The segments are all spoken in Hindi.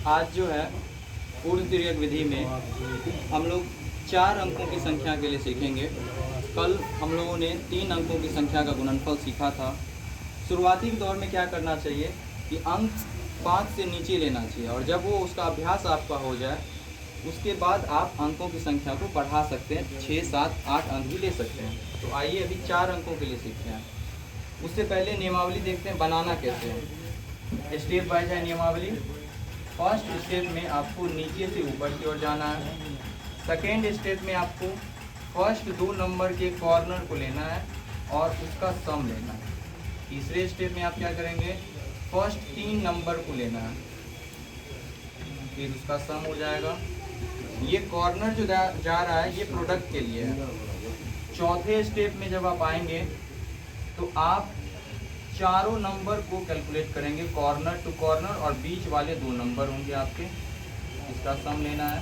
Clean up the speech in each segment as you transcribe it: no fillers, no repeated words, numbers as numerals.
आज जो है पूर्ण तिर्यक विधि में हम लोग 4 अंकों की संख्या के लिए सीखेंगे। कल हम लोगों ने 3 अंकों की संख्या का गुणनफल सीखा था। शुरुआती दौर में क्या करना चाहिए कि अंक 5 से नीचे लेना चाहिए, और जब वो उसका अभ्यास आपका हो जाए उसके बाद आप अंकों की संख्या को बढ़ा सकते हैं, 6, 7, 8 अंक भी ले सकते हैं। तो आइए अभी 4 अंकों के लिए सीखते हैं। उससे पहले नियमावली देखते हैं बनाना कैसे है। स्टेप बाय है नियमावली। फर्स्ट स्टेप में आपको नीचे से ऊपर की ओर जाना है। सेकेंड स्टेप में आपको फर्स्ट 2 नंबर के कॉर्नर को लेना है और उसका सम लेना है। तीसरे स्टेप में आप क्या करेंगे, फर्स्ट 3 नंबर को लेना है, फिर उसका सम हो जाएगा। ये कॉर्नर जो जा रहा है ये प्रोडक्ट के लिए है। चौथे स्टेप में जब आप आएंगे तो आप चारों नंबर को कैलकुलेट करेंगे, कॉर्नर टू कॉर्नर, और बीच वाले 2 नंबर होंगे आपके, इसका सम लेना है।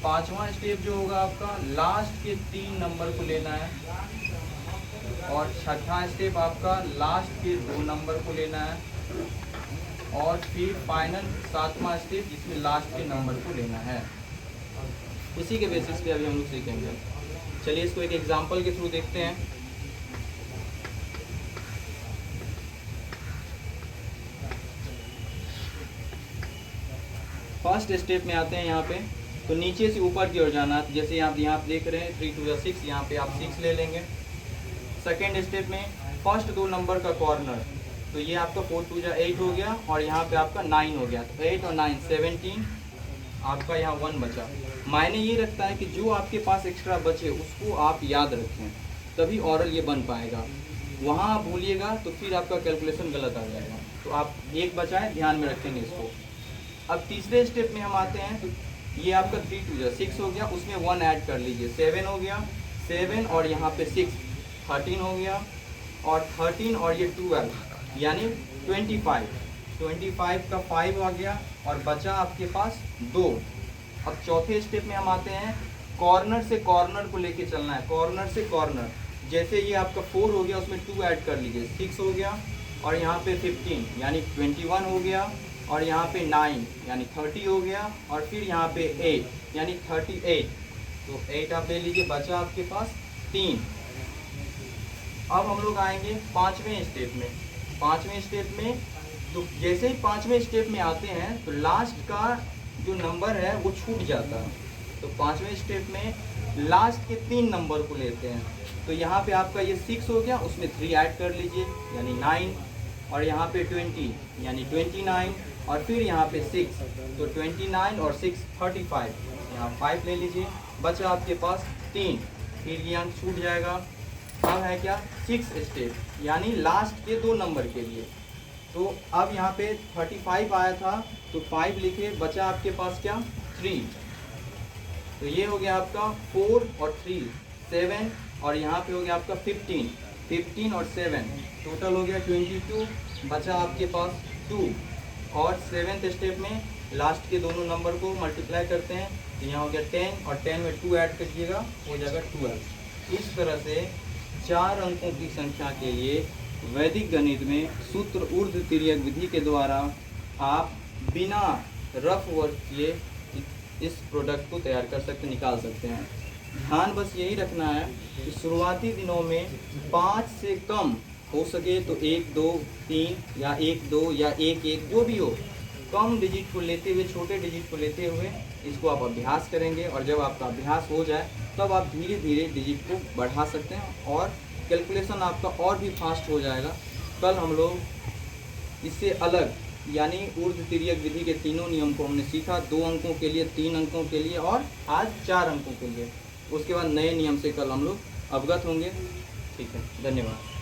पांचवा स्टेप जो होगा आपका लास्ट के 3 नंबर को लेना है, और छठा स्टेप आपका लास्ट के 2 नंबर को लेना है, और फिर फाइनल 7वां स्टेप जिसमें लास्ट के नंबर को लेना है। इसी के बेसिस पे अभी हम लोग सीखेंगे। चलिए इसको एक एग्जांपल के थ्रू देखते हैं। फर्स्ट स्टेप में आते हैं यहाँ पे, तो नीचे से ऊपर की ओर जाना। जैसे आप यहाँ पे देख रहे हैं 3 2 6, यहाँ पे आप 6 ले लेंगे। सेकेंड स्टेप में फर्स्ट 2 नंबर का कॉर्नर, तो ये आपका 4 2 8 हो गया, और यहाँ पे आपका 9 हो गया। तो 8 और 9 17, आपका यहाँ 1 बचा। मायने ये रखता है कि जो आपके पास एक्स्ट्रा बचे उसको आप याद रखें, तभी ऑरल ये बन पाएगा। वहाँ आप भूलिएगा तो फिर आपका कैलकुलेशन गलत आ जाएगा। तो आप 1 बचाएं, ध्यान में रखेंगे इसको। अब तीसरे स्टेप में हम आते हैं, तो ये आपका 3 2 6 हो गया, उसमें 1 ऐड कर लीजिए, 7 हो गया। 7 और यहाँ पे 6 13 हो गया, और 13 और ये 12 यानी 25 का 5 आ गया, और बचा आपके पास 2। अब चौथे स्टेप में हम आते हैं, कॉर्नर से कॉर्नर को लेके चलना है, कॉर्नर से कॉर्नर। जैसे ये आपका 4 हो गया, उसमें 2 ऐड कर लीजिए, 6 हो गया, और यहाँ पे 15 यानी 21 हो गया, और यहाँ पे 9 यानी 30 हो गया, और फिर यहाँ पे 8 यानी 38। तो 8 आप ले लीजिए, बचा आपके पास 3। अब हम लोग आएंगे 5वें स्टेप में। 5वें स्टेप में तो जैसे ही 5वें स्टेप में आते हैं तो लास्ट का जो नंबर है वो छूट जाता है। तो 5वें स्टेप में लास्ट के 3 नंबर को लेते हैं। तो यहाँ पे आपका ये 6 हो गया, उसमें 3 ऐड कर लीजिए यानी 9, और यहाँ पे 20 यानी 29, और फिर यहाँ पे 6, तो 29 और 6 35, यहाँ 5 ले लीजिए, बचा आपके पास 3, फिर ये अंक छूट जाएगा। अब है क्या, 6 स्टेप यानी लास्ट के 2 नंबर के लिए। तो अब यहाँ पे 35 आया था, तो 5 लिखे, बचा आपके पास क्या 3। तो ये हो गया आपका 4 और 3 7, और यहाँ पे हो गया आपका 15 और 7 टोटल हो गया 22, बचा आपके पास 2। और 7th स्टेप में लास्ट के दोनों नंबर को मल्टीप्लाई करते हैं, तो यहाँ हो गया 10, और 10 में 2 ऐड करिएगा, हो जाएगा 12। इस तरह से 4 अंकों की संख्या के लिए वैदिक गणित में सूत्र ऊर्ध्व तिर्यक विधि के द्वारा आप बिना रफ वर्क किए इस प्रोडक्ट को तैयार कर सकते, निकाल सकते हैं। ध्यान बस यही रखना है कि शुरुआती दिनों में 5 से कम हो सके तो 1 2 3 या 1 2 या 1 1 जो भी हो, कम डिजिट को लेते हुए, छोटे डिजिट को लेते हुए इसको आप अभ्यास करेंगे, और जब आपका अभ्यास हो जाए तब आप धीरे धीरे डिजिट को बढ़ा सकते हैं, और कैलकुलेशन आपका और भी फास्ट हो जाएगा। कल हम लोग इससे अलग यानी ऊर्ध्व तिर्यक विधि के तीनों नियम को हमने सीखा, 2 अंकों के लिए, 3 अंकों के लिए, और आज 4 अंकों के लिए। उसके बाद नए नियम से कल हम लोग अवगत होंगे। ठीक है, धन्यवाद।